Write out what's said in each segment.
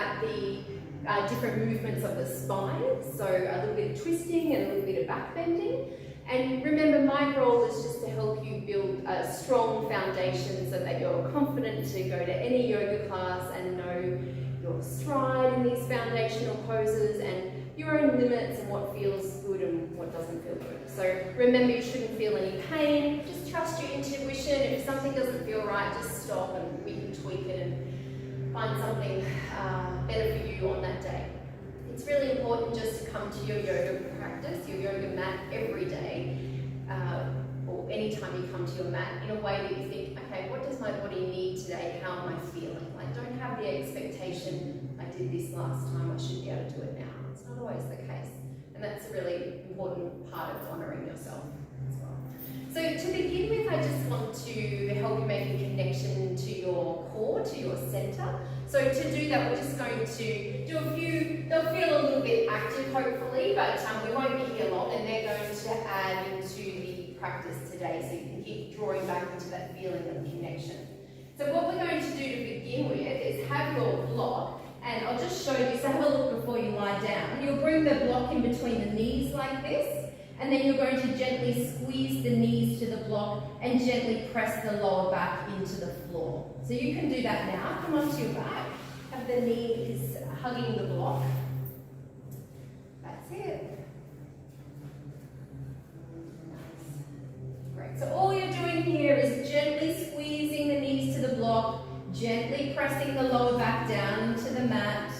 at the different movements of the spine, so a little bit of twisting and a little bit of back bending. And remember, my role is just to help you build a strong foundation so that you're confident to go to any yoga class and know your stride in these foundational poses and your own limits and what feels good and what doesn't feel good. So remember, you shouldn't feel any pain. Just trust your intuition. If something doesn't feel right, just stop and we can tweak it and find something better for you on that day. It's really important just to come to your yoga practice, your yoga mat every day, or anytime you come to your mat, in a way that you think, okay, what does my body need today? How am I feeling? Like, don't have the expectation, I did this last time, I should be able to do it now. It's not always the case. And that's a really important part of honouring yourself as well. So to begin with, I just want to help you make a connection to your core, to your centre. So to do that, we're just going to do a few, they'll feel a little bit active hopefully, but we won't be here long, and they're going to add into the practice today, so you can keep drawing back into that feeling of connection. So what we're going to do to begin with is have your block, and I'll just show you, so have a look before you lie down. You'll bring the block in between the knees like this, and then you're going to gently squeeze the knees to the block and gently press the lower back into the floor. So you can do that now. Come onto your back. Have the knees hugging the block. That's it. Nice. Great. So all you're doing here is gently squeezing the knees to the block, gently pressing the lower back down into the mat.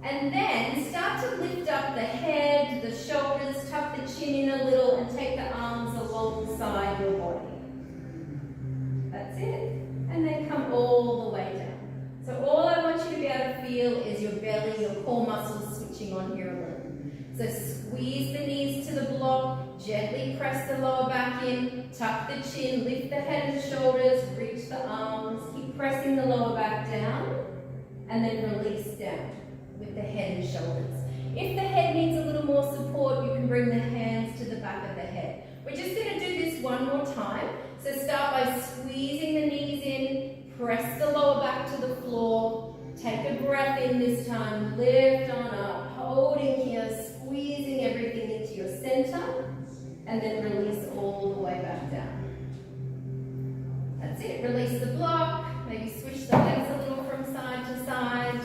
And then start to lift up the head, the shoulders, tuck the chin in a little, and take the arms alongside your body. That's it. And then come all the way down. So all I want you to be able to feel is your belly, your core muscles switching on here a little. So squeeze the knees to the block, gently press the lower back in, tuck the chin, lift the head and shoulders, reach the arms, keep pressing the lower back down, and then release down with the head and shoulders. If the head needs a little more support, you can bring the hands to the back of the head. We're just going to do this one more time. So start by squeezing the knees in, press the lower back to the floor, take a breath in this time, lift on up, holding here, squeezing everything into your center, and then release all the way back down. That's it, release the block, maybe switch the legs a little from side to side.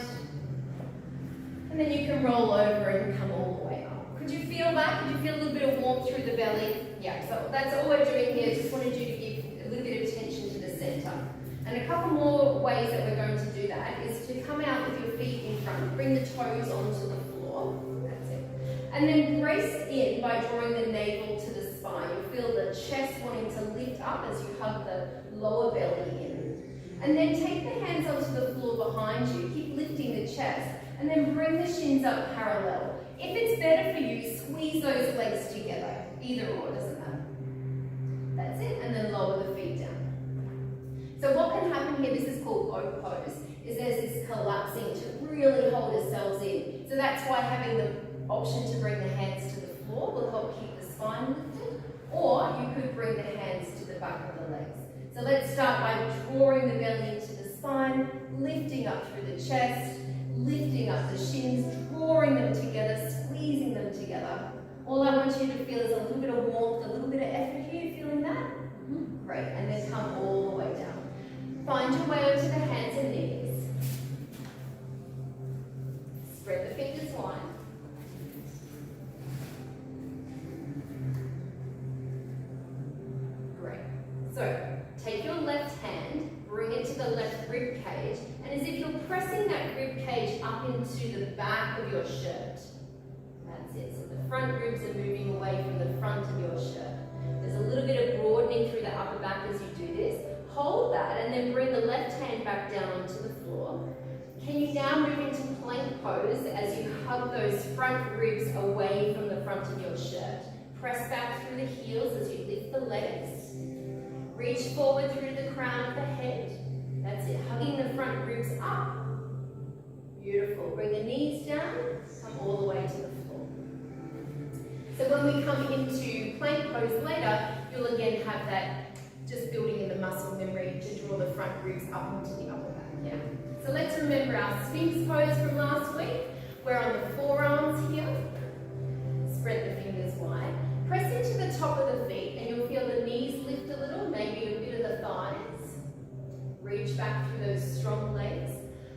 And then you can roll over and come all the way up. Could you feel that? Could you feel a little bit of warmth through the belly? Yeah, so that's all we're doing here. Just wanted you to give a little bit of attention to the center. And a couple more ways that we're going to do that is to come out with your feet in front, bring the toes onto the floor. That's it. And then brace in by drawing the navel to the spine. You'll feel the chest wanting to lift up as you hug the lower belly in. And then take the hands onto the floor behind you. Keep lifting the chest. And then bring the shins up parallel. If it's better for you, squeeze those legs together. Either or, doesn't matter. That's it, and then lower the feet down. So what can happen here, this is called oak pose, is there's this collapsing to really hold ourselves in. So that's why having the option to bring the hands to the floor will help keep the spine lifted, or you could bring the hands to the back of the legs. So let's start by drawing the belly into the spine, lifting up through the chest, lifting up the shins, drawing them together, squeezing them together. All I want you to feel is a little bit of warmth, a little bit of effort here. You feeling that? Great. And then come all the way down. Find your way onto the hands and knees. Spread the fingers wide. Great. So take your left hand, bring it to the left rib cage, and as if you're pressing that rib cage up into the back of your shirt. That's it. So the front ribs are moving away from the front of your shirt. There's a little bit of broadening through the upper back as you do this. Hold that and then bring the left hand back down onto the floor. Can you now move into plank pose as you hug those front ribs away from the front of your shirt? Press back through the heels as you lift the legs. Reach forward through the crown of the head. That's it, hugging the front ribs up. Beautiful. Bring the knees down, come all the way to the floor. So when we come into plank pose later, you'll again have that just building in the muscle memory to draw the front ribs up into the upper back. Yeah. So let's remember our Sphinx pose from last week. We're on the forearms here. Spread the fingers wide. Press into the top of the feet and you'll feel the knees lift a little, maybe a bit of the thighs. Reach back through those strong legs.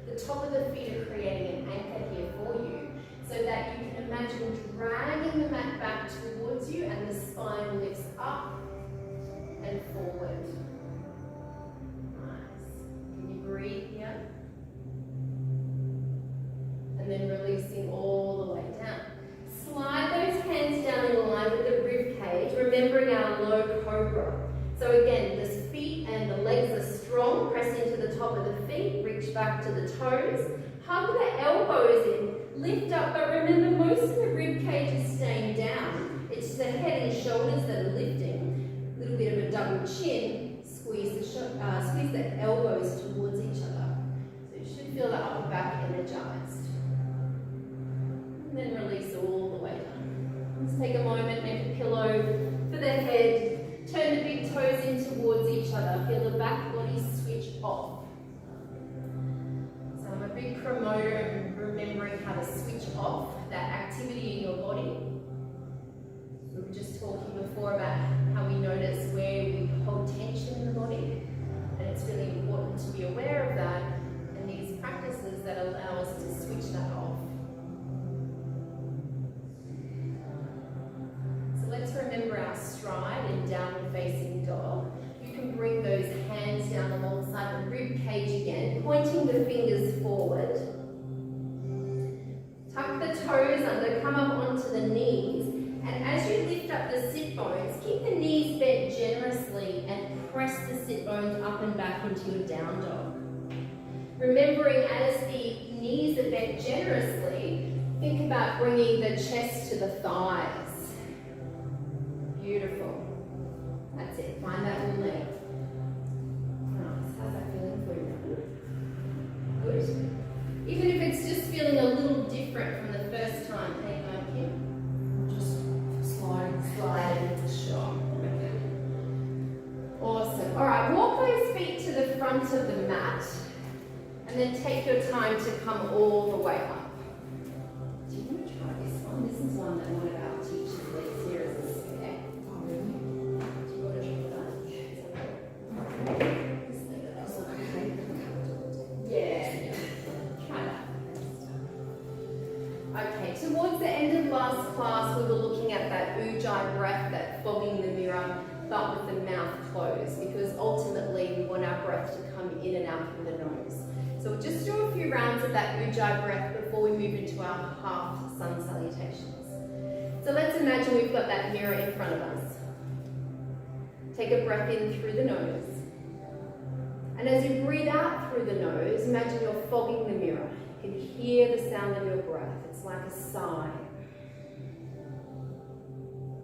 The top of the feet are creating an anchor here for you so that you can imagine dragging the mat back towards you and the spine lifts up and forward. Nice. Can you breathe here? And then releasing all the way down. Slide those hands down in line with the rib cage, remembering our low cobra. So again, the feet and the legs are strong. Press into the top of the feet, reach back to the toes. Hug the elbows in, lift up, but remember most of the rib cage is staying down. It's the head and shoulders that are lifting. A little bit of a double chin, squeeze the elbows towards each other. So you should feel the upper back energized. And then release all the way down. Let's take a moment, make a pillow for the head. Turn the big toes in towards each other. Feel the back body switch off. So I'm a big promoter of remembering how to switch off that activity in your body. We were just talking before about how we notice where we hold tension in the body. And it's really important to be aware of that and these practices that allow us to switch that off. Let's remember our stride in downward facing dog. You can bring those hands down alongside the rib cage again, pointing the fingers forward. Tuck the toes under, come up onto the knees, and as you lift up the sit bones, keep the knees bent generously and press the sit bones up and back into your down dog. Remembering as the knees are bent generously, think about bringing the chest to the thighs. Beautiful. That's it. Find that little leg. Nice. How's that feeling for you? Good. Even if it's just feeling a little different from the first time. How you going, Kim? Just sliding. Sure. Okay. Awesome. All right. Walk those feet to the front of the mat, and then take your time to come all the way up. Do you want to try this one? This is one that one of our teachers leads here as a spare. Yeah, try that. Okay, towards the end of last class, we were looking at that ujjayi breath, that fogging the mirror, but with the mouth closed, because ultimately we want our breath to come in and out through the nose. So we'll just do a few rounds of that ujjayi breath before we move into our half sun salutations. So let's imagine we've got that mirror in front of us. Take a breath in through the nose. And as you breathe out through the nose, imagine you're fogging the mirror. You can hear the sound of your breath. It's like a sigh.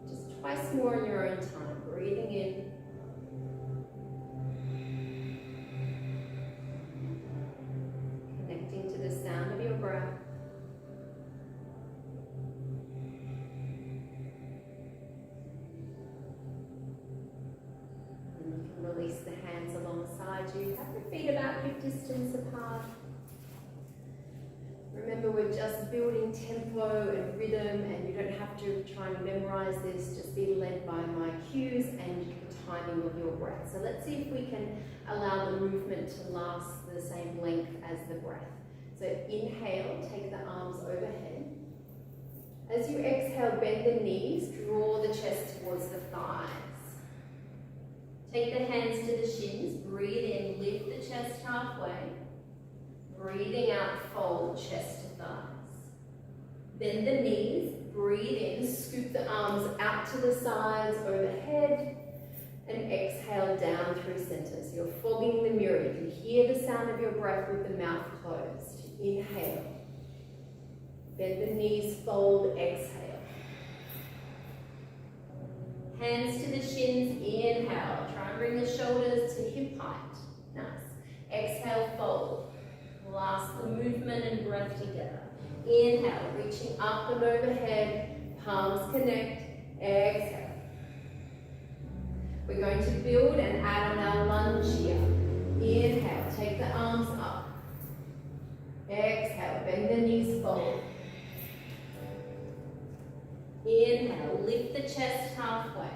Just twice more in your own time. Breathing in. Connecting to the sound of your breath. Release the hands alongside you. Have your feet about hip distance apart. Remember, we're just building tempo and rhythm, and you don't have to try and memorize this. Just be led by my cues and the timing of your breath. So let's see if we can allow the movement to last the same length as the breath. So inhale, take the arms overhead. As you exhale, bend the knees, draw the chest towards the thighs. Take the hands to the shins, breathe in, lift the chest halfway. Breathing out, fold chest to thighs. Bend the knees, breathe in, scoop the arms out to the sides, overhead, and exhale down through center. So you're fogging the mirror. You can hear the sound of your breath with the mouth closed. Inhale. Bend the knees, fold, exhale. Hands to the shins, inhale. Try and bring the shoulders to hip height. Nice. Exhale, fold. Last the movement and breath together. Inhale, reaching up and overhead. Palms connect. Exhale. We're going to build and add on our lunge here. Inhale, take the arms up. Exhale, bend the knees forward. Inhale, lift the chest halfway.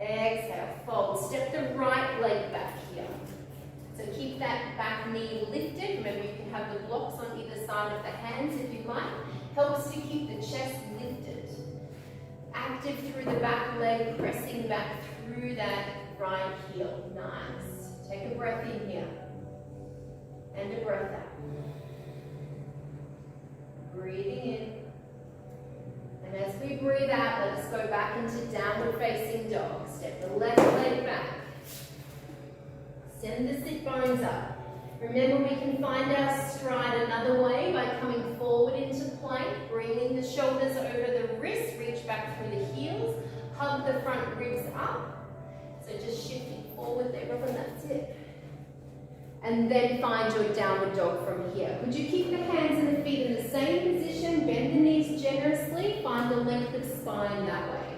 Exhale, fold. Step the right leg back here. So keep that back knee lifted. Remember, you can have the blocks on either side of the hands if you like. Helps to keep the chest lifted. Active through the back leg, pressing back through that right heel. Nice. Take a breath in here. And a breath out. Breathing in. And as we breathe out, let us go back into downward facing dog. Step the left leg back. Send the sit bones up. Remember, we can find our stride another way by coming forward into plank, bringing the shoulders over the wrists, reach back through the heels, hug the front ribs up. So just shifting forward there, Robin, that's it. And then find your downward dog from here. Would you keep the hands and the feet in the same position, bend the knees generously, find the length of spine that way.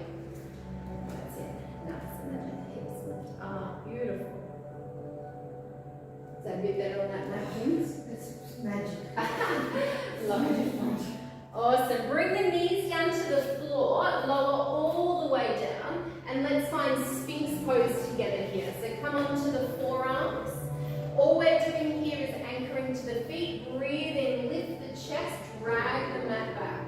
That's it. Nice, and then the hips lift. Ah, beautiful. Is that a bit better on that napkins? It's magic. Love it. Awesome. Bring the knees down to the floor, lower all the way down, and let's find Sphinx pose together here. So come onto the forearms. All we're doing here is anchoring to the feet. Breathe in, lift the chest, drag the mat back.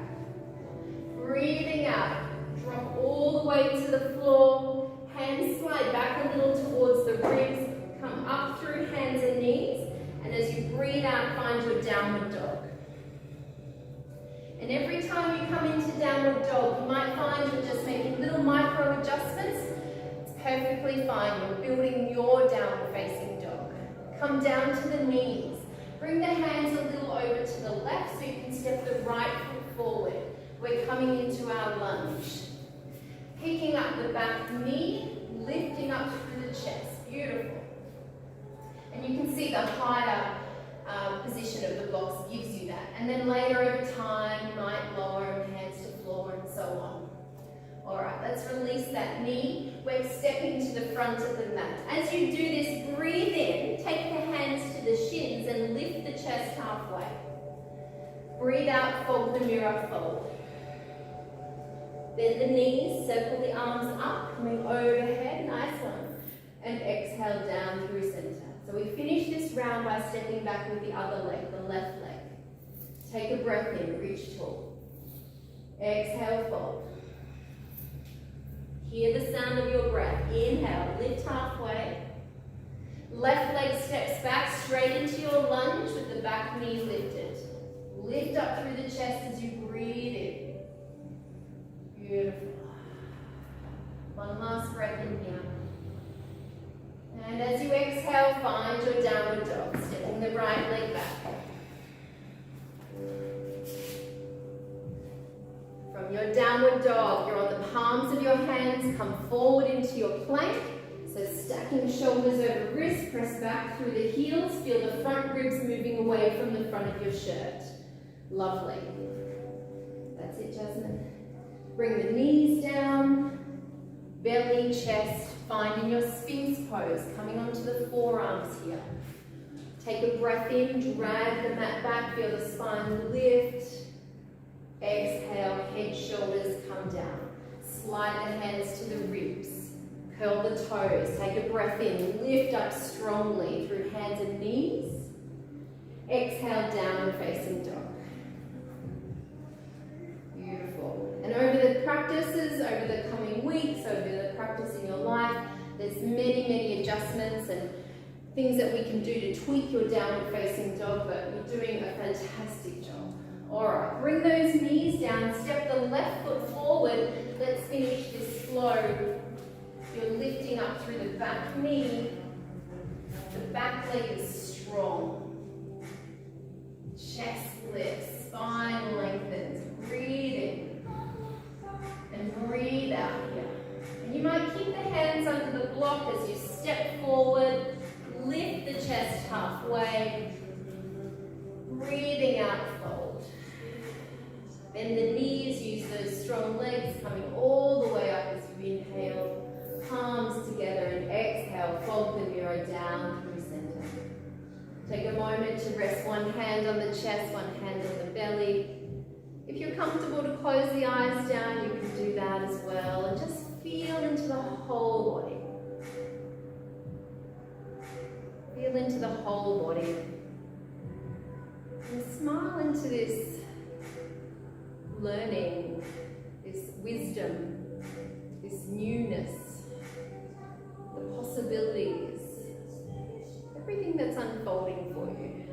Breathing out, drop all the way to the floor. Hands slide back a little towards the ribs. Come up through hands and knees. And as you breathe out, find your downward dog. And every time you come into downward dog, you might find you're just making little micro adjustments. It's perfectly fine. You're building your downward facing dog. Come down to the knees. Bring the hands a little over to the left so you can step the right foot forward. We're coming into our lunge. Picking up the back knee, lifting up through the chest. Beautiful. And you can see the higher position of the blocks gives you that. And then later over time, you might lower hands to floor and so on. All right, let's release that knee. We're stepping to the front of the mat. As you do this, breathe in, take the hands to the shins and lift the chest halfway. Breathe out, fold the mirror fold. Bend the knees, circle the arms up, coming overhead, nice one. And exhale down through center. So we finish this round by stepping back with the other leg, the left leg. Take a breath in, reach tall. Exhale, fold. Hear the sound of your breath. Inhale, lift halfway. Left leg steps back straight into your lunge with the back knee lifted. Lift up through the chest as you breathe in. Beautiful. One last breath in here. And as you exhale, find your downward dog, stepping the right leg back. From your downward dog, you're on the palms of your hands, come forward into your plank. So stacking shoulders over wrists, press back through the heels, feel the front ribs moving away from the front of your shirt. Lovely. That's it, Jasmine. Bring the knees down, belly, chest, finding your Sphinx pose, coming onto the forearms here. Take a breath in, drag the mat back, feel the spine lift. Exhale, head, shoulders come down. Slide the hands to the ribs. Curl the toes. Take a breath in, lift up strongly through hands and knees. Exhale, downward facing dog. Beautiful. And over the practices, over the coming weeks, over the practice in your life, there's many, many adjustments and things that we can do to tweak your downward facing dog, but you're doing a fantastic job. All right, bring those knees down, step the left foot forward. Let's finish this flow. You're lifting up through the back knee. The back leg is strong. Chest lifts, spine lengthens. Breathe in and breathe out here. And you might keep the hands under the block as you step forward. Lift the chest halfway. Breathing out, fold. Bend the knees, use those strong legs coming all the way up as you inhale. Palms together and exhale, fold the mirror down through center. Take a moment to rest one hand on the chest, one hand on the belly. If you're comfortable to close the eyes down, you can do that as well. And just feel into the whole body. Feel into the whole body. And smile into this learning, this wisdom, this newness, the possibilities, everything that's unfolding for you.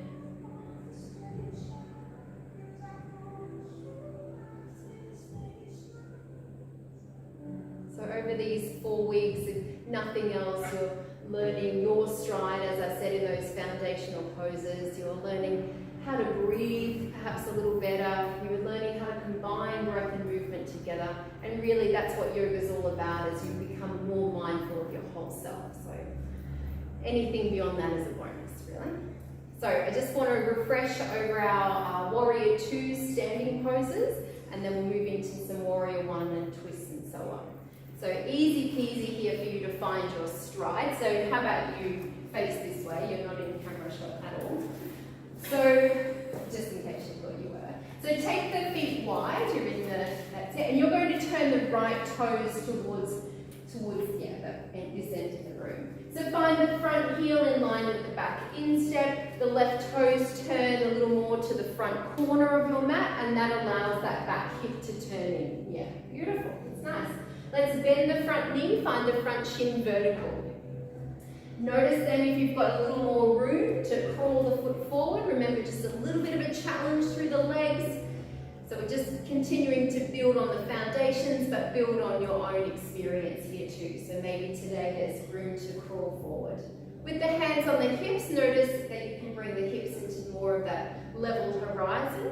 So over these 4 weeks, if nothing else, you're learning your stride, as I said, in those foundational poses. You're learning how to breathe perhaps a little better. You're learning how to combine breath and movement together. And really that's what yoga is all about, as you become more mindful of your whole self. So anything beyond that is a bonus, really. So I just want to refresh over our Warrior 2 standing poses, and then we'll move into some Warrior 1 and twists and so on. So easy peasy here for you to find your stride. So how about you face this way? You're not in camera shot at all. So just in case you thought you were. So take the feet wide. You're in the, that's it. And you're going to turn the right toes towards this end of the room. So find the front heel in line with the back instep. The left toes turn a little more to the front corner of your mat, and that allows that back hip to turn in. Yeah, beautiful. It's nice. Let's bend the front knee, find the front shin vertical. Notice then if you've got a little more room to crawl the foot forward. Remember, just a little bit of a challenge through the legs. So we're just continuing to build on the foundations, but build on your own experience here too. So maybe today there's room to crawl forward. With the hands on the hips, notice that you can bring the hips into more of that level horizon.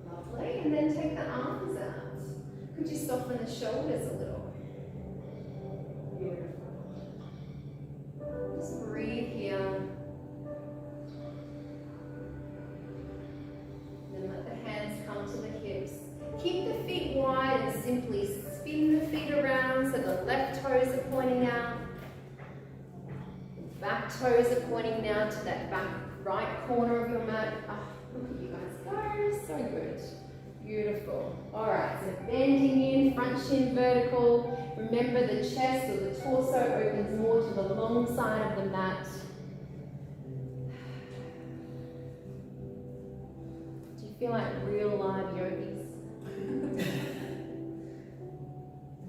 Lovely. And then take the arms out. Could you soften the shoulders a little? Beautiful. Just breathe here. Then let the hands come to the hips. Keep the feet wide and simply spin the feet around so the left toes are pointing out. The back toes are pointing now to that back right corner of your mat. Oh, look at you guys go. So good. Beautiful. All right, so bending in, front shin vertical. Remember the chest or the torso opens more to the long side of the mat. Do you feel like real live yogis?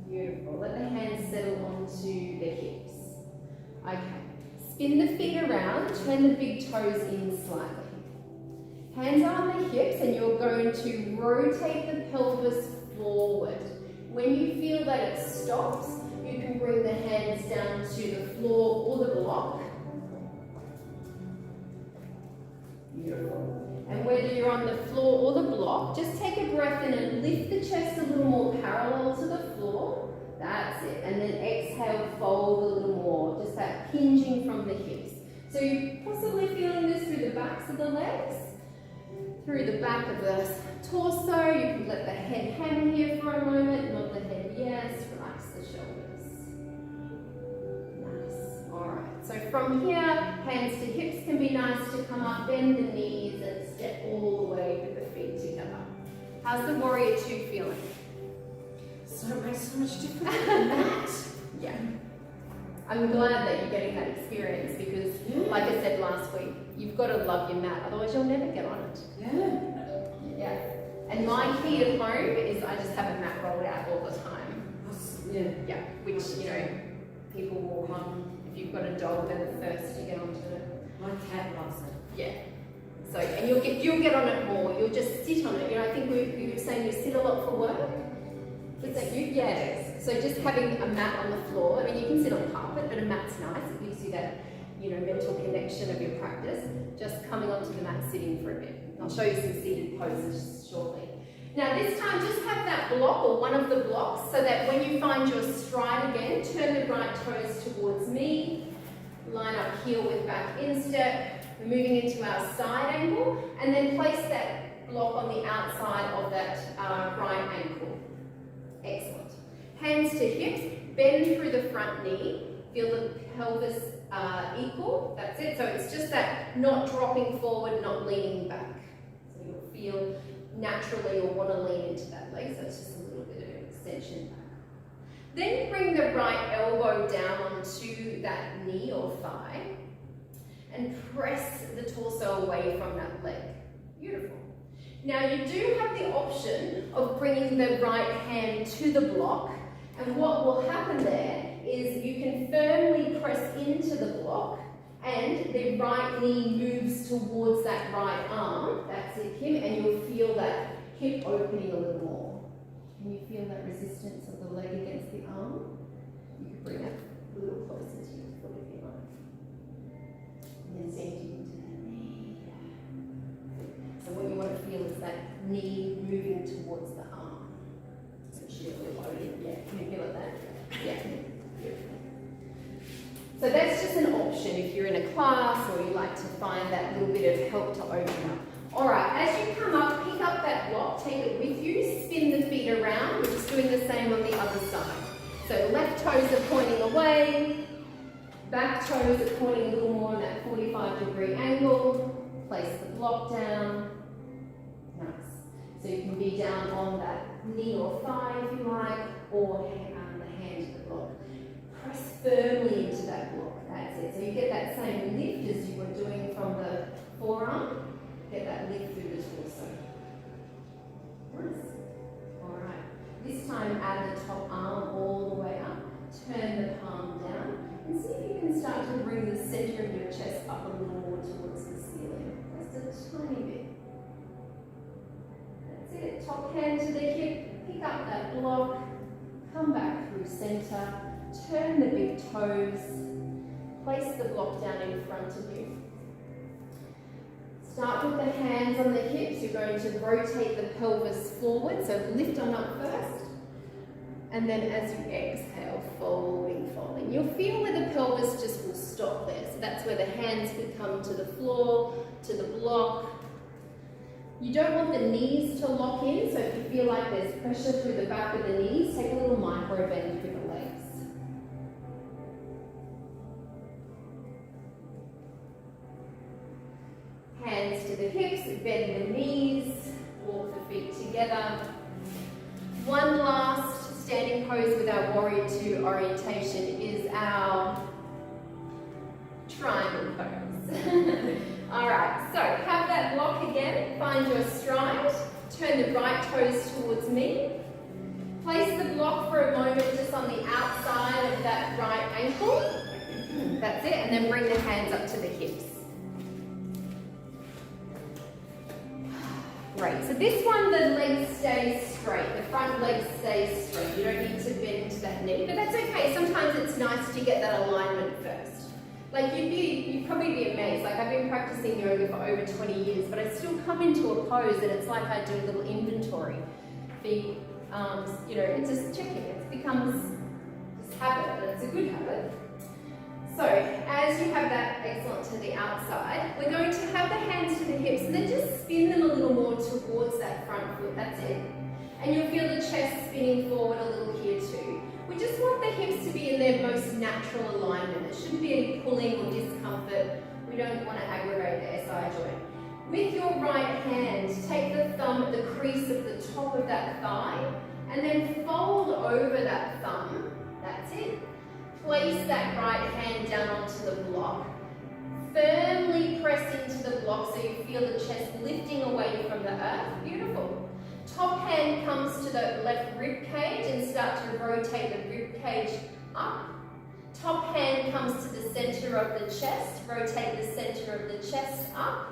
Beautiful. Let the hands settle onto the hips. Okay. Spin the feet around, turn the big toes in slightly. Hands are on the hips, and you're going to rotate the pelvis forward. When you feel that it stops, you can bring the hands down to the floor or the block. Beautiful. And whether you're on the floor or the block, just take a breath in and lift the chest a little more parallel to the floor. That's it. And then exhale, fold a little more. Just that hinging from the hips. So you're possibly feeling this through the backs of the legs, through the back of the torso. You can let the head hang here for a moment. Nod the head yes. Relax the shoulders. Nice. Alright, so from here, hands to hips can be nice to come up, bend the knees and step all the way with the feet together. How's the Warrior 2 feeling? So it makes so much difference than that. Yeah. I'm glad that you're getting that experience because, like I said last week, you've got to love your mat, otherwise you'll never get on it. Yeah. Yeah. And my key at home is I just have a mat rolled out all the time. Yeah. Yeah. Which, you know, people will come. If you've got a dog, they're the first to get onto it. My cat loves it. Yeah. So, and you'll get on it more. You'll just sit on it. You know, I think you were saying you sit a lot for work. Is that you? Yeah. So just having a mat on the floor. I mean, you can sit on carpet, but a mat's nice. It gives you that, you know, mental connection of your practice. Just coming onto the mat, sitting for a bit. I'll show you some seated poses shortly. Now this time, just have that block or one of the blocks so that when you find your stride again, turn the right toes towards me. Line up heel with back instep. We're moving into our side angle, and then place that block on the outside of that right ankle. Excellent. Hands to hips, bend through the front knee. Feel the pelvis equal. That's it. So it's just that not dropping forward, not leaning back. So you'll feel naturally or want to lean into that leg. So it's just a little bit of an extension back. Then bring the right elbow down onto that knee or thigh and press the torso away from that leg. Beautiful. Now you do have the option of bringing the right hand to the block, and what will happen there is you can firmly press into the block and the right knee moves towards that right arm. That's it, Kim, and you'll feel that hip opening a little more. Can you feel that resistance of the leg against the arm? You can bring that a little closer to your foot if you like. And then sink into the knee. So what you want to feel is that knee moving towards the arm. So it should feel loaded. Yeah, can you feel it there? Yeah. So that's just an option if you're in a class or you like to find that little bit of help to open up. Alright, as you come up, pick up that block, take it with you, spin the feet around. We're just doing the same on the other side. So left toes are pointing away, back toes are pointing a little more in that 45-degree angle. Place the block down. Nice. So you can be down on that knee or thigh if you like, or the hand to the block. Press firmly into that block. That's it. So you get that same lift as you were doing from the forearm. Get that lift through the torso. Nice. Alright. This time add the top arm all the way up. Turn the palm down. And see if you can start to bring the center of your chest up a little more towards the ceiling. Just a tiny bit. That's it. Top hand to the hip. Pick up that block. Come back through center. Turn the big toes. Place the block down in front of you. Start with the hands on the hips. You're going to rotate the pelvis forward. So lift on up first. And then as you exhale, folding, folding. You'll feel where the pelvis just will stop there. So that's where the hands could come to the floor, to the block. You don't want the knees to lock in, so if you feel like there's pressure through the back of the knees, take a little micro bend through the legs. Hands to the hips, bend the knees, walk the feet together. One last standing pose with our Warrior Two orientation is our triangle pose. Alright, so have that block again, find your stride, turn the right toes towards me. Place the block for a moment just on the outside of that right ankle. That's it, and then bring the hands up to the hips. Great, so this one the leg stays straight, the front leg stays straight. You don't need to bend to that knee, but that's okay. Sometimes it's nice to get that alignment first. Like you'd probably be amazed. Like I've been practicing yoga for over 20 years, but I still come into a pose and it's like I do a little inventory. Feet, arms, you know, it's just checking. It becomes this habit, and it's a good habit. So as you have that excellent to the outside, we're going to have the hands to the hips and then just spin them a little more towards that front foot. That's it. And you'll feel the chest spinning forward a little here too. We just want the hips to be in their most natural alignment. There shouldn't be any pulling or discomfort. We don't want to aggravate the SI joint. With your right hand, take the thumb at the crease of the top of that thigh and then fold over that thumb. That's it. Place that right hand down onto the block. Firmly press into the block so you feel the chest lifting away from the earth. Beautiful. Top hand comes to the left rib cage and start to rotate the rib cage up. Top hand comes to the center of the chest. Rotate the center of the chest up.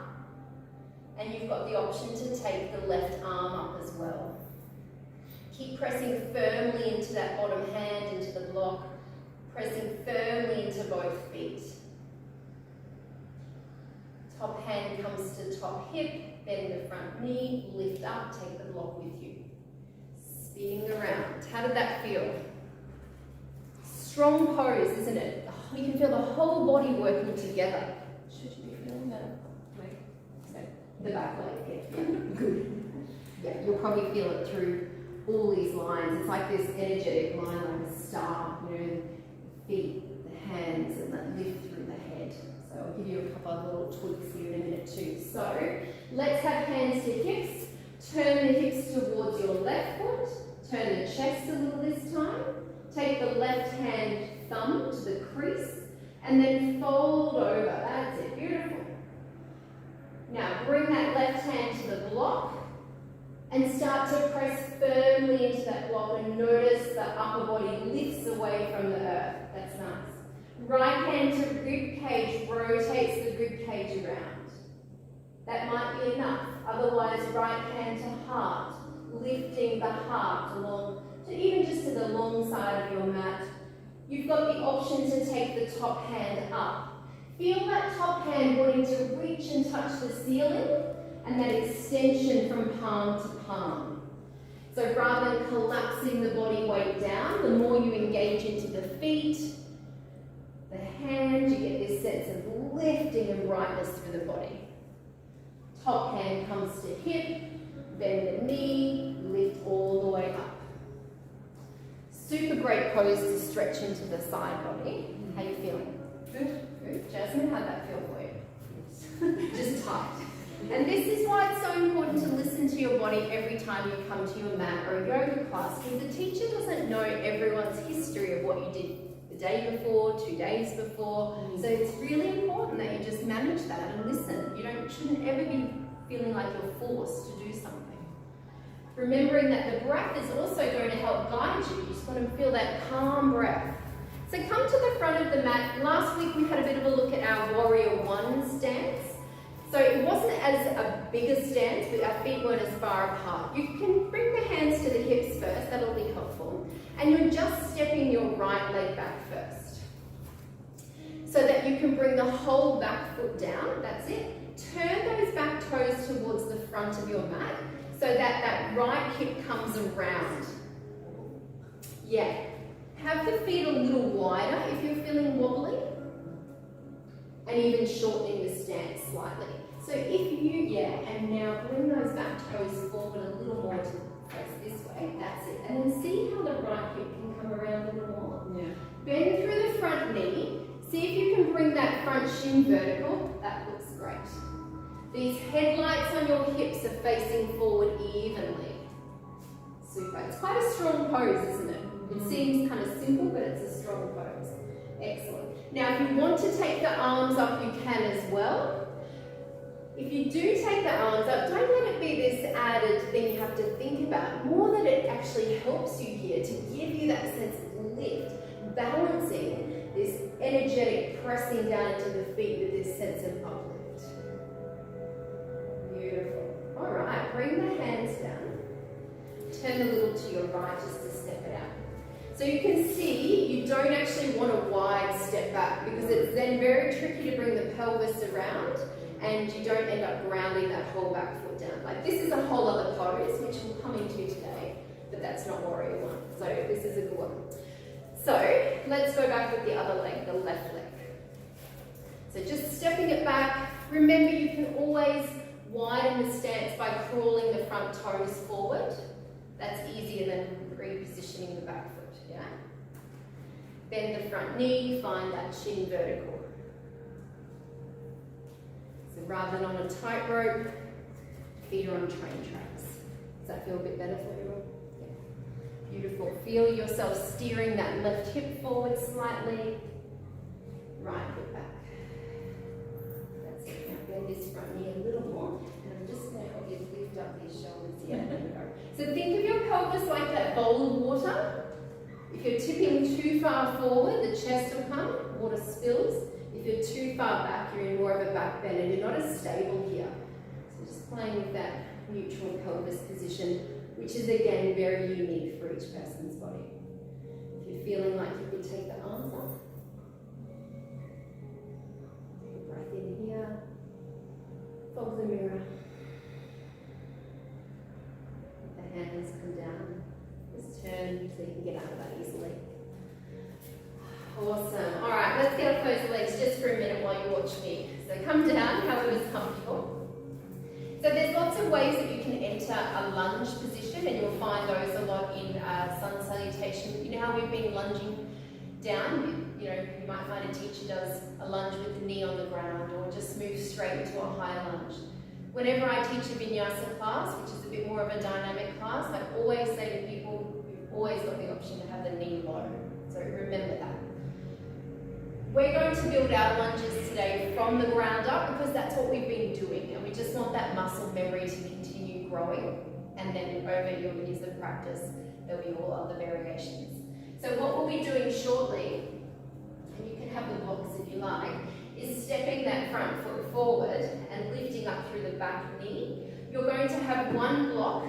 And you've got the option to take the left arm up as well. Keep pressing firmly into that bottom hand, into the block. Pressing firmly into both feet. Top hand comes to top hip, bend the front knee, lift up, take the block with you. Spinning around. How did that feel? Strong pose, isn't it? You can feel the whole body working together. Should you be feeling that? Wait, so the back leg, yeah, good. Yeah, you'll probably feel it through all these lines. It's like this energetic line, like a star, you know, feet, the hands, and that lift through that give you a couple of little tweaks here in a minute too. So let's have hands to hips. Turn the hips towards your left foot. Turn the chest a little this time. Take the left hand thumb to the crease and then fold over. That's it. Beautiful. Now bring that left hand to the block and start to press firmly into that block and notice the upper body lifts away from the earth. That's nice. Right hand to rib cage rotates the rib cage around. That might be enough. Otherwise, right hand to heart, lifting the heart along to even just to the long side of your mat. You've got the option to take the top hand up. Feel that top hand wanting to reach and touch the ceiling and that extension from palm to palm. So rather than collapsing the body weight down, the more you engage into the feet, the hand, you get this sense of lifting and brightness through the body. Top hand comes to hip, bend the knee, lift all the way up. Super great pose to stretch into the side body. How you feeling? Good? Good. Jasmine, how'd that feel for you? Just tight. And this is why it's so important to listen to your body every time you come to your mat or a yoga class, because the teacher doesn't know everyone's history of what you did the day before, 2 days before. So it's really important that you just manage that and listen. You shouldn't ever be feeling like you're forced to do something. Remembering that the breath is also going to help guide you. You just want to feel that calm breath. So come to the front of the mat. Last week we had a bit of a look at our Warrior One stance. So it wasn't as a bigger stance, but our feet weren't as far apart. You can bring the hands to the hips first, that'll be helpful. And you're just stepping your right leg back first. So that you can bring the whole back foot down, that's it. Turn those back toes towards the front of your mat so that that right hip comes around. Yeah. Have the feet a little wider if you're feeling wobbly. And even shortening the stance slightly. So if you, and now bring those back toes forward a little more to press this way, that's it. And then see how the right hip can come around a little more. Yeah. Bend through the front knee. See if you can bring that front shin vertical. That looks great. These headlights on your hips are facing forward evenly. Super. It's quite a strong pose, isn't it? It seems kind of simple, but it's a strong pose. Excellent. Now, if you want to take the arms up, you can as well. If you do take the arms up, don't let it be this added thing you have to think about. More that it actually helps you here to give you that sense of lift, balancing this energetic pressing down into the feet with this sense of uplift. Beautiful. All right, bring the hands down. Turn a little to your right just to step it out. So you can see you don't actually want a wide step back because it's then very tricky to bring the pelvis around and you don't end up grounding that whole back foot down. Like this is a whole other pose which we'll come into today, but that's not Warrior One. So this is a good one. So let's go back with the other leg, the left leg. So just stepping it back. Remember you can always widen the stance by crawling the front toes forward. That's easier than repositioning the back foot. Yeah? Bend the front knee, find that chin vertical. So rather than on a tightrope, feet are on train tracks. Does that feel a bit better for you all? Yeah. Beautiful. Feel yourself steering that left hip forward slightly, right hip back. That's it. Now bend this front knee a little more, and I'm just going to help you lift up these shoulders. Yeah, there we go. So think of your pelvis like that bowl of water. If you're tipping too far forward, the chest will come, water spills. If you're too far back, you're in more of a back bend and you're not as stable here. So just playing with that neutral pelvis position, which is again very unique for each person's body. If you're feeling like you could take the arms up, take a breath in here, fold the mirror. Hands come down, just turn so you can get out of that easily. Awesome. All right, let's get off those legs just for a minute while you watch me. So come down, however's comfortable. So there's lots of ways that you can enter a lunge position, and you'll find those a lot in sun salutation. You know how we've been lunging down? You know, you might find a teacher does a lunge with the knee on the ground or just moves straight into a high lunge. Whenever I teach a vinyasa class, which is a bit more of a dynamic class, I always say to people, you've always got the option to have the knee low. So remember that. We're going to build our lunges today from the ground up because that's what we've been doing, and we just want that muscle memory to continue growing, and then over your years of practice there'll be all other variations. So what we'll be doing shortly, and you can have the blocks if you like, is stepping that front foot forward and lifting up through the back knee. You're going to have one block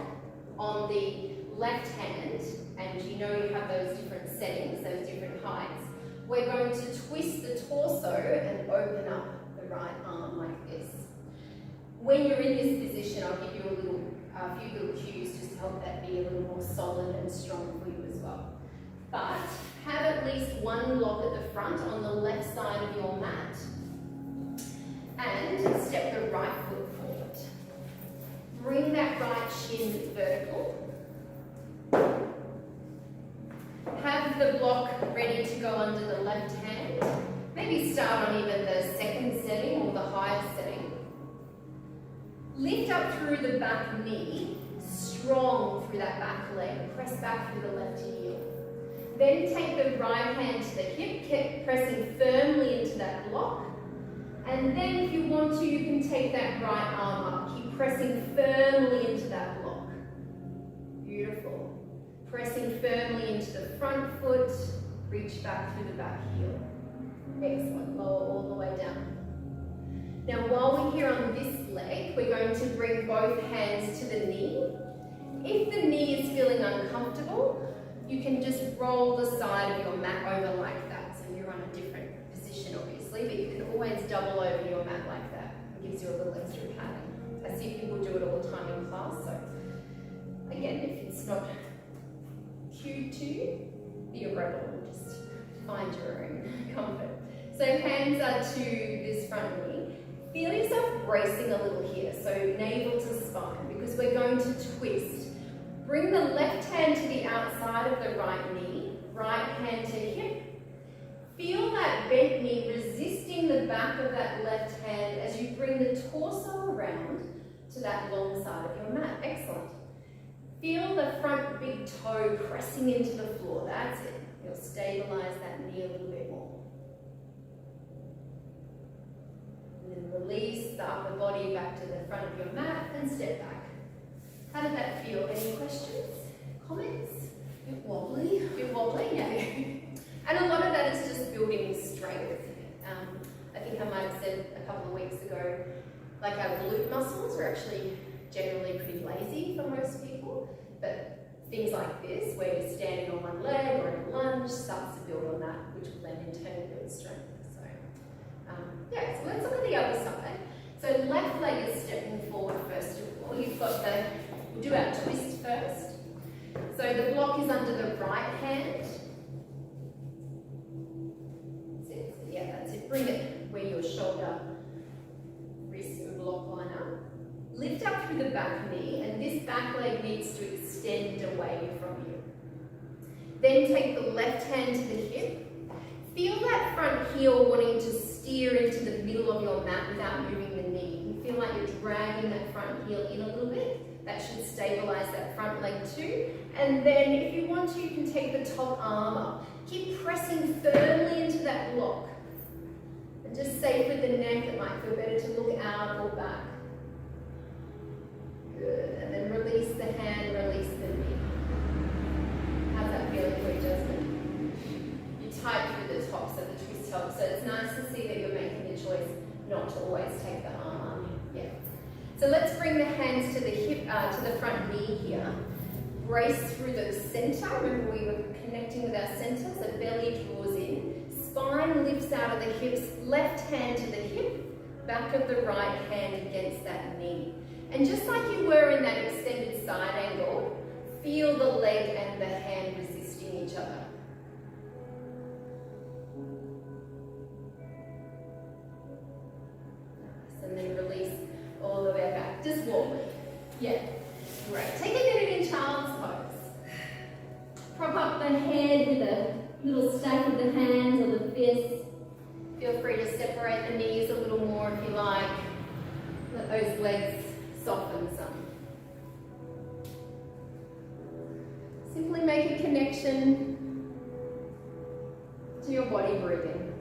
on the left hand, and you know you have those different settings, those different heights. We're going to twist the torso and open up the right arm like this. When you're in this position, I'll give you a few little cues just to help that be a little more solid and strong for you as well. But have at least one block at the front on the left side of your mat and step the right foot forward. Bring that right shin vertical. Have the block ready to go under the left hand. Maybe start on even the second setting or the highest setting. Lift up through the back knee, strong through that back leg. Press back through the left heel. Then take the right hand to the hip, keep pressing firmly into that block. And then if you want to, you can take that right arm up. Keep pressing firmly into that block. Beautiful. Pressing firmly into the front foot, reach back through the back heel. Excellent, lower all the way down. Now while we're here on this leg, we're going to bring both hands to the knee. If the knee is feeling uncomfortable, you can just roll the side of your mat over like that. So you're on a different position obviously, but you can always double over your mat like that. It gives you a little extra padding. I see people do it all the time in class, so again, if it's not cued to you, be a rebel, just find your own comfort. So hands are to this front knee. Feel yourself bracing a little here, so navel to spine, because we're going to twist. Bring the left hand to the outside of the right knee, right hand to hip. Feel that bent knee resisting the back of that left hand as you bring the torso around to that long side of your mat. Excellent. Feel the front big toe pressing into the floor. That's it. You'll stabilize that knee a little bit more. And then release the upper body back to the front of your mat and step back. How did that feel? Any questions? Comments? A bit wobbly. A bit wobbly, yeah. And a lot of that is just building strength. I think I might have said a couple of weeks ago, like our glute muscles are actually generally pretty lazy for most people, but things like this, where you're standing on one leg or in a lunge, starts to build on that, which will then in turn build strength. So, yeah, so let's look at the other side. So left leg is stepping forward first of all. You've got we'll do our twist first. So the block is under the right hand. That's it. Bring it where your shoulder, wrist and block line up. Lift up through the back knee, and this back leg needs to extend away from you. Then take the left hand to the hip. Feel that front heel wanting to steer into the middle of your mat without moving the knee. You feel like you're dragging that front heel in a little bit. That should stabilize that front leg too. And then if you want to, you can take the top arm up. Keep pressing firmly into that block. And just safe with the neck, it might feel better to look out or back. Good. And then release the hand, release the knee. How's that feeling for you, Jasmine? You tight through the top, so the twist helps. So it's nice to see that you're making the choice not to always take the arm. Yeah. So let's bring the hands to the hip, to the front knee here. Brace through the center. Remember we were connecting with our center, so belly draws in. Spine lifts out of the hips, left hand to the hip, back of the right hand against that knee. And just like you were in that extended side angle, feel the leg and the hand resisting each other. Nice. And then release all the way back. Just walk. Yeah. Great. Take a minute in child's pose. Prop up the hand with a little stack of the hands or the fists. Feel free to separate the knees a little more if you like. Let those legs soften some. Simply make a connection to your body breathing.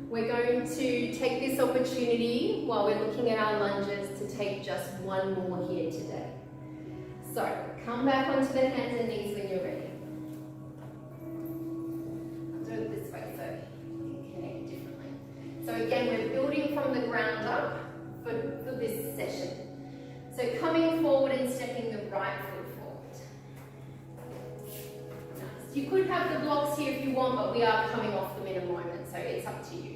We're going to take this opportunity while we're looking at our lunges to take just one more here today. So, come back onto the hands and knees when you're ready. I'll do it this way so you can connect differently. So again, we're building from the ground up for this session. So coming forward and stepping the right foot forward. Nice. You could have the blocks here if you want, but we are coming off them in a moment, so it's up to you.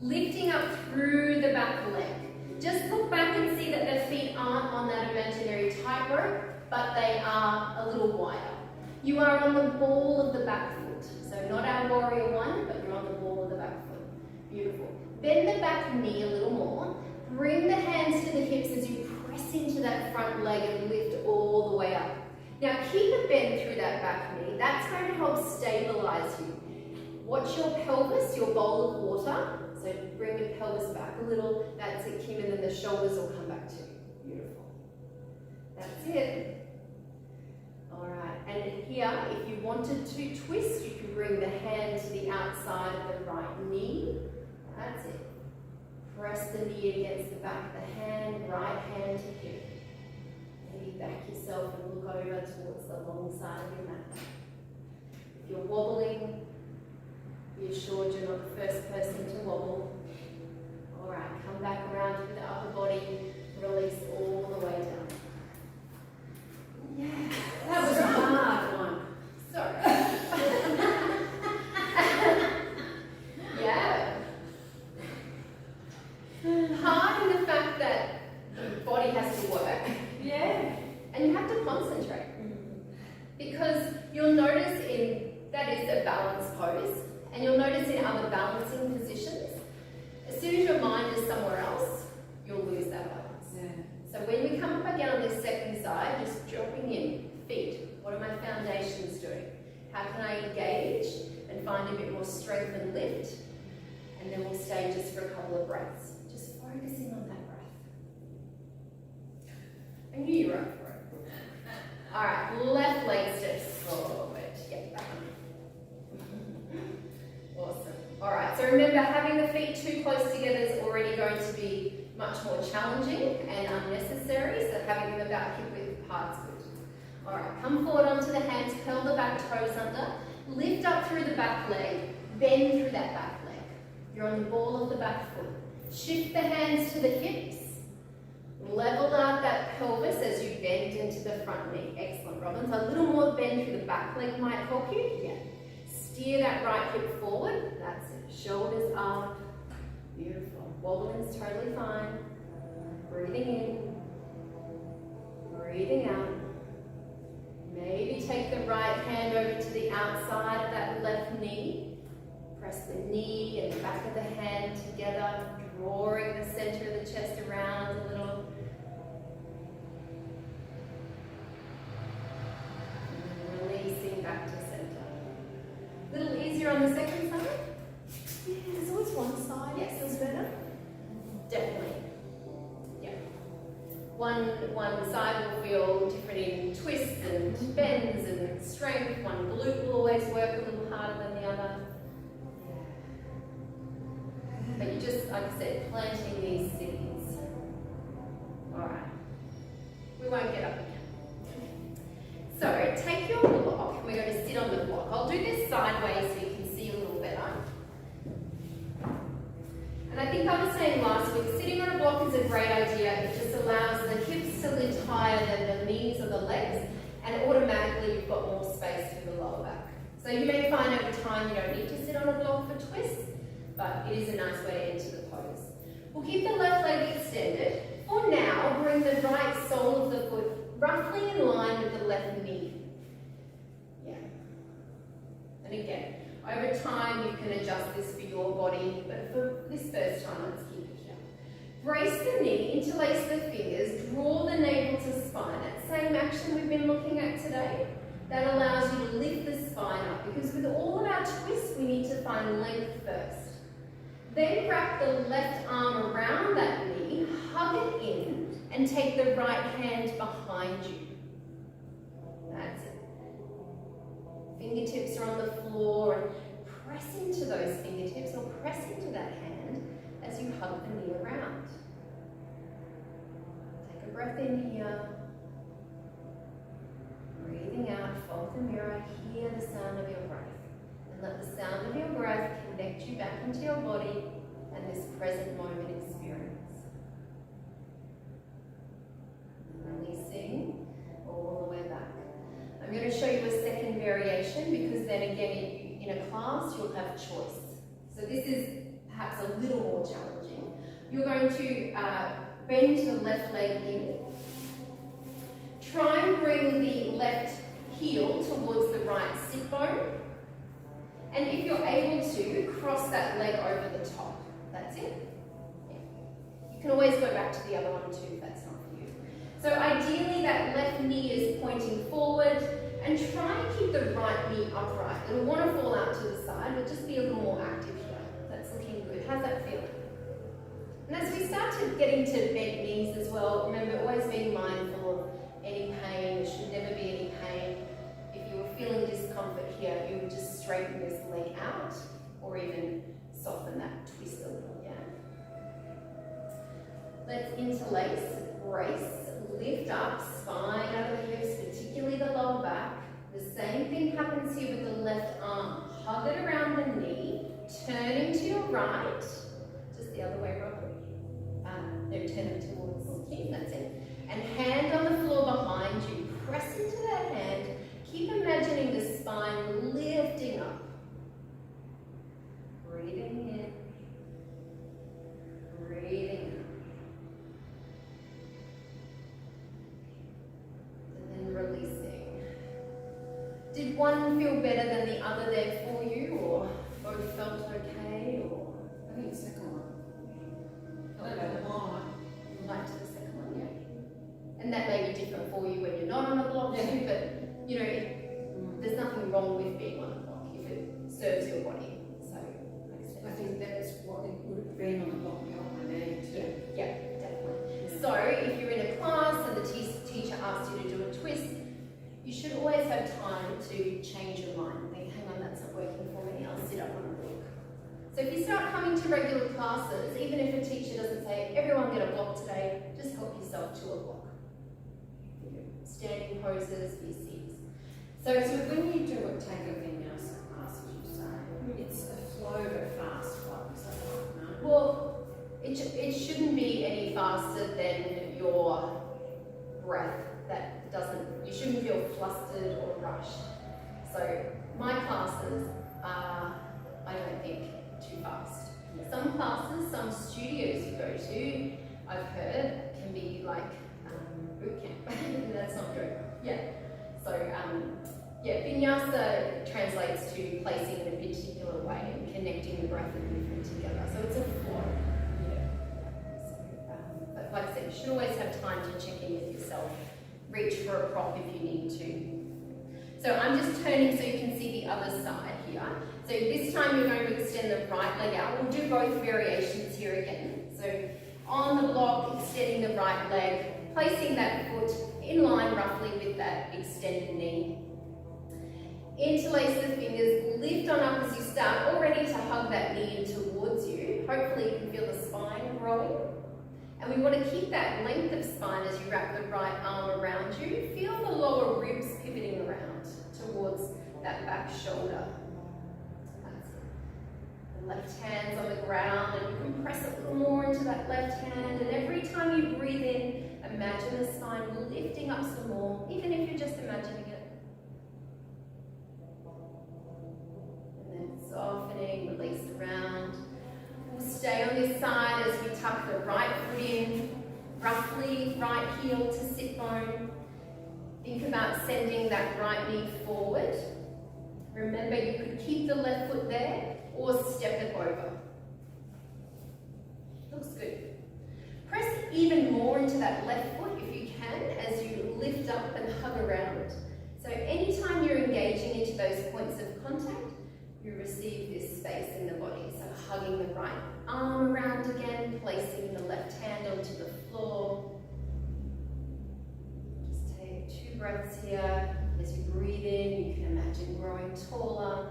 Lifting up through the back leg. Just look back and see that the feet aren't on that imaginary tightrope, but they are a little wider. You are on the ball of the back foot. So not our warrior one, but you're on the ball of the back foot. Beautiful. Bend the back knee a little more. Bring the hands to the hips as you press into that front leg and lift all the way up. Now keep a bend through that back knee. That's going to help stabilize you. Watch your pelvis, your bowl of water. So bring your pelvis back a little. That's it, Kim, and then the shoulders will come back too. Beautiful. That's it. All right, and here, if you wanted to twist, you can bring the hand to the outside of the right knee. That's it. Press the knee against the back of the hand, right hand to hip. Maybe back yourself and look over towards the long side of your mat. If you're wobbling, be assured you're not the first person to wobble. All right, come back around to the upper body, release all the way down. Yeah, that was a hard one. Sorry. Yeah. Hard in the fact that the body has to work. Yeah. And you have to concentrate. Because you'll notice that is a balanced pose. And you'll notice in other balancing positions, as soon as your mind is somewhere else, you'll lose that balance. Yeah. So when we come up again on this second side, just dropping in, feet. What are my foundations doing? How can I engage and find a bit more strength and lift? And then we'll stay just for a couple of breaths. Just focusing on that breath. I knew you were up for it. All right, left leg steps forward. Get back. Awesome. All right, so remember, having the feet too close together is already going to be much more challenging and unnecessary, so having them about hip width apart is good. All right, come forward onto the hands, curl the back toes under, lift up through the back leg, bend through that back leg. You're on the ball of the back foot. Shift the hands to the hips, level out that pelvis as you bend into the front knee. Excellent, Robin. So a little more bend through the back leg might help you. Yeah. Steer that right hip forward. That's it. Shoulders up. Beautiful. Wobbling's totally fine. Breathing in. Breathing out. Maybe take the right hand over to the outside of that left knee. Press the knee and the back of the hand together, drawing the center of the chest around a little. And releasing back to center. A little easier on the second side? Yeah, there's always one side. Yes. Feels better. Definitely. Yeah. One side will feel different in twists and bends and strength. One glute will always work a little harder than the other. But you just, like I said, planting these seeds. Alright. We won't get up again. So, take your block, and we're going to sit on the block. I'll do this sideways so you can see a little better. And I think I was saying last week, sitting on a block is a great idea. It just allows the hips to lift higher than the knees or the legs, and automatically you've got more space for the lower back. So you may find over time you don't need to sit on a block for twists, but it is a nice way to enter the pose. We'll keep the left leg extended. For now, bring the right sole of the foot roughly in line with the left knee. Yeah. And again, over time you can adjust this for your body, but for this first time, let's keep it here. Brace the knee, interlace the fingers, draw the navel to spine. That same action we've been looking at today. That allows you to lift the spine up, because with all of our twists, we need to find length first. Then wrap the left arm around that knee, hug it in, and take the right hand behind you. That's it. Fingertips are on the floor, and press into those fingertips, or press into that hand as you hug the knee around. Take a breath in here. Breathing out, fold the mirror, hear the sound of your breath. And let the sound of your breath connect you back into your body and this present moment experience. Releasing all the way back. I'm going to show you a second variation, because then again in a class you'll have choice. So this is perhaps a little more challenging. You're going to bend the left leg in. Try and bring the left heel towards the right sit bone. And if you're able to, cross that leg over the top. That's it. Yeah. You can always go back to the other one too if that's not for you. So ideally that left knee is pointing forward, and try and keep the right knee upright. It'll want to fall out to the side, but just be a little more active here. That's looking good. How's that feeling? And as we start to get into bent knees as well, remember always being mindful of any pain. There should never be any pain. If you were feeling discomfort here, you would just straighten this leg out, or even soften that twist a little, yeah? Let's interlace, brace, lift up, spine out of the hips, particularly the lower back. The same thing happens here with the left arm. Hug it around the knee, turning to your right, just the other way, Robert. No, turn it towards you, that's it. And hand on the floor behind you. Press into that hand. Keep imagining the spine lifting up. Breathing in. Breathing out. And then releasing. Did one feel better than the other there for you, or both felt okay? Or I think the second one. Like to the second one, yeah. And that may be different for you when you're not on a block too, but you know, there's nothing wrong with being on a block if it serves your body. So makes sense. I think that's what it would have been on the block on my knee too. Yeah, definitely. Yeah. So if you're in a class and the teacher asks you to do a twist, you should always have time to change your mind. Think, hang on, that's not working for me, I'll sit up on a block. So if you start coming to regular classes, even if a teacher doesn't say, everyone get a block today, just help yourself to a block. Standing poses, VCs. So when you do a take a vinyasa class, as you say, it's a flow but fast flow, is that right? No? Well, it shouldn't be any faster than your breath. That doesn't, you shouldn't feel flustered or rushed. So my classes are, I don't think, too fast. Some classes, some studios you go to, I've heard, can be like boot camp. That's not good. Yeah. So yeah, vinyasa translates to placing in a particular way and connecting the breath and movement together. So it's a flow. Yeah. So, but like I said, you should always have time to check in with yourself. Reach for a prop if you need to. So I'm just turning so you can see the other side here. So this time you're going to extend the right leg out. We'll do both variations here again. So on the block, extending the right leg, placing that foot in line roughly with that extended knee. Interlace the fingers, lift on up as you start, all ready to hug that knee in towards you. Hopefully you can feel the spine growing. And we want to keep that length of spine as you wrap the right arm around you. Feel the lower ribs pivoting around towards that back shoulder. That's it. The left hand's on the ground, and you can press a little more into that left hand. And every time you breathe in, imagine the spine lifting up some more, even if you're just imagining it. And then softening, release around. We'll stay on this side as we tuck the right foot in, roughly right heel to sit bone. Think about sending that right knee forward. Remember, you could keep the left foot there or step it over. Looks good. hugging the right arm around again, placing the left hand onto the floor. Just take 2 breaths here. As you breathe in, you can imagine growing taller.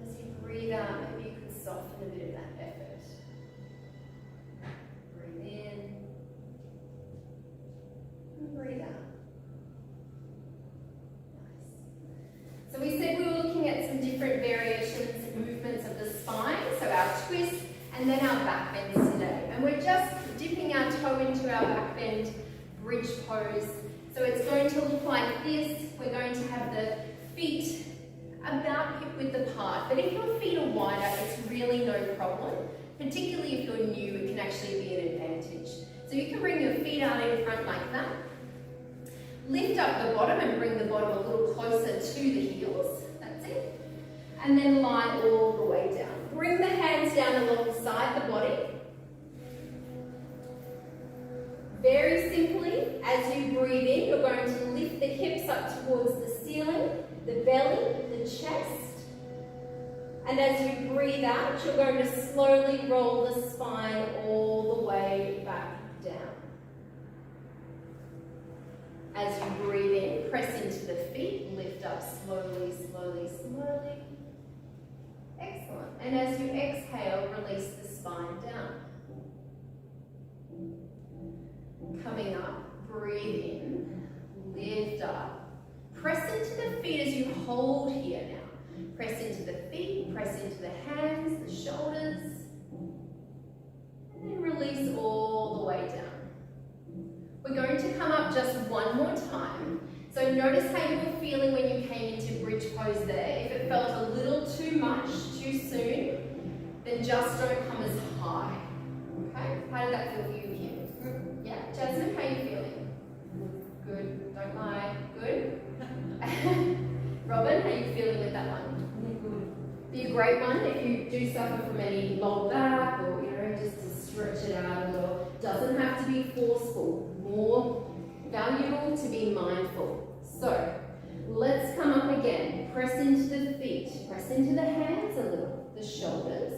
As you breathe out, maybe you can soften a bit of that effort. Breathe in and breathe out. Nice. So we said we were looking at some different variations and movements of the spine, so our twist and then our back bends today. And we're just dipping our toe into our back bend bridge pose. So it's going to look like this. We're going to have the feet about hip width apart. But if your feet are wider, it's really no problem. Particularly if you're new, it can actually be an advantage. So you can bring your feet out in front like that. Lift up the bottom and bring the bottom a little closer to the heels. That's it. And then lie all the way down. Bring the hands down alongside the body. Very simply, as you breathe in, you're going to lift the hips up towards the ceiling, the belly, the chest. And as you breathe out, you're going to slowly roll the spine all the way back down. As you breathe in, press into the feet, lift up slowly, slowly, slowly. Excellent. And as you exhale, release the spine down. Coming up, breathe in, lift up. Press into the feet as you hold here now. Press into the feet, press into the hands, the shoulders. And then release all the way down. We're going to come up just one more time. So notice how you were feeling when you came into bridge pose there. If it felt a little too much, too soon, then just don't come as high. Okay? How did that feel for you here? Yeah, Jasmine, how are you feeling? Good. Don't lie. Good. Robin, how are you feeling with that one? Good. Be a great one if you do suffer from any low back or just to stretch it out a little. Doesn't have to be forceful. More valuable to be mindful. So let's come up again. Press into the feet. Press into the hands a little. The shoulders.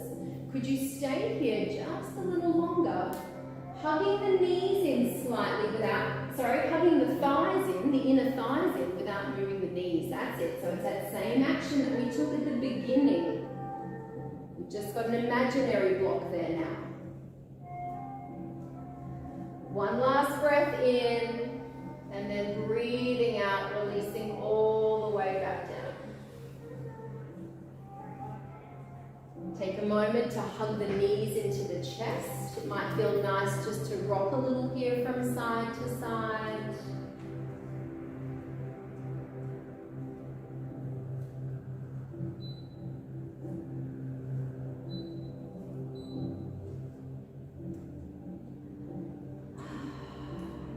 Could you stay here just a little longer? Hugging the knees in slightly hugging the thighs in, the inner thighs in without moving the knees. That's it. So it's that same action that we took at the beginning. We've just got an imaginary block there now. One last breath in, and then breathing out, releasing all the way back down. Take a moment to hug the knees into the chest. It might feel nice just to rock a little here from side to side.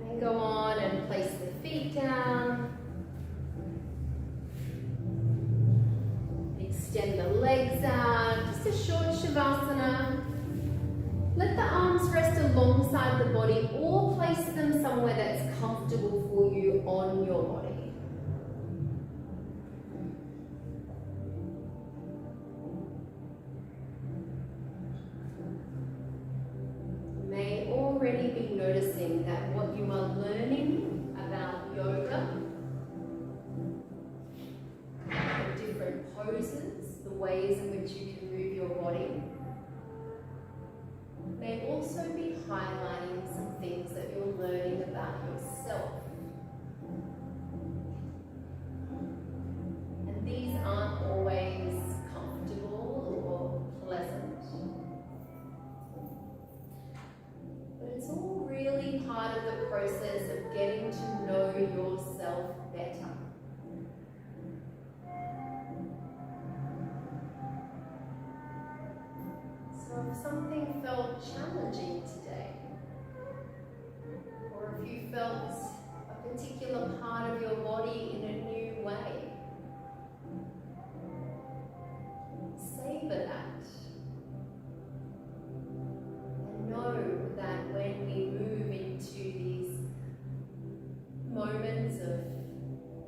Then go on and place the feet down. Extend the legs out, just a short Shavasana. Let the arms rest alongside the body or place them somewhere that's comfortable for you on your body. You may already be noticing that what you are learning about yoga, the different poses, the ways in which you can move your body, may also be highlighting some things that you're learning about yourself. And these aren't always comfortable or pleasant. But it's all really part of the process of getting to know yourself better. So if something felt challenging today, or if you felt a particular part of your body in a new way, savor that. And know that when we move into these moments of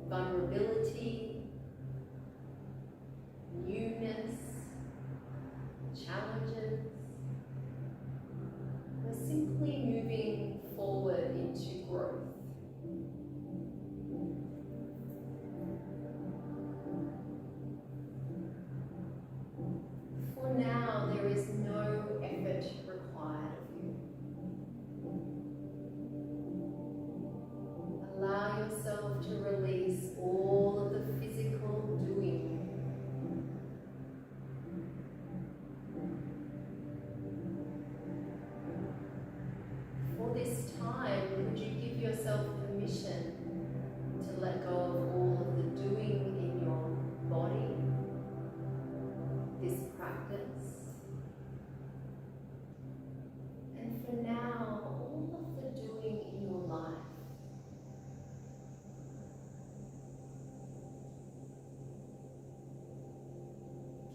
vulnerability, newness, challenges. We're simply moving forward into growth. For now, there is no effort required of you. Allow yourself to release all of the physical doing. For this time, would you give yourself permission to let go of all of the doing in your body, this practice? And for now, all of the doing in your life.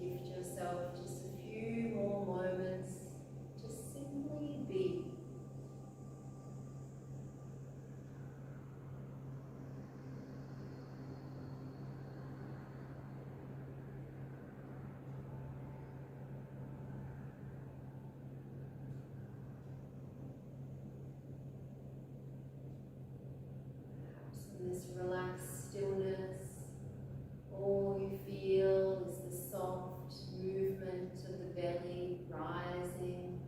Gift yourself just a few more moments to simply be. Perhaps in this relaxed stillness, all you feel is the soft movement of the belly rising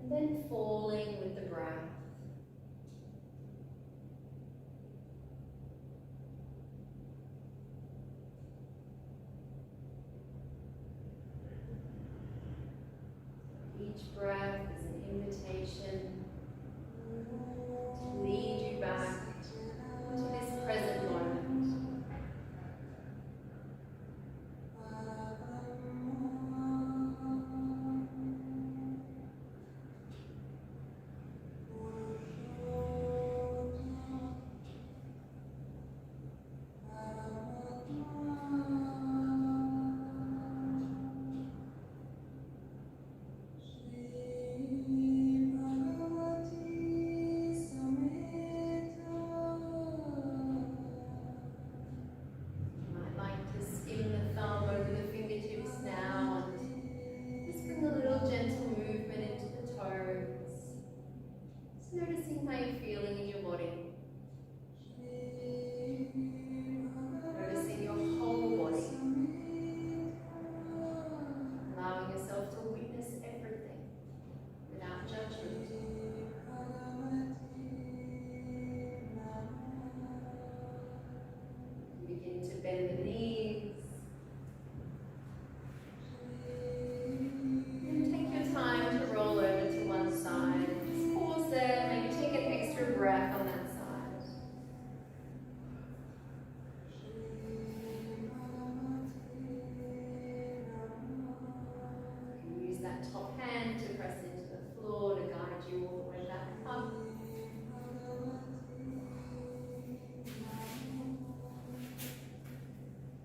and then falling with the breath. Each breath is an invitation to lead you back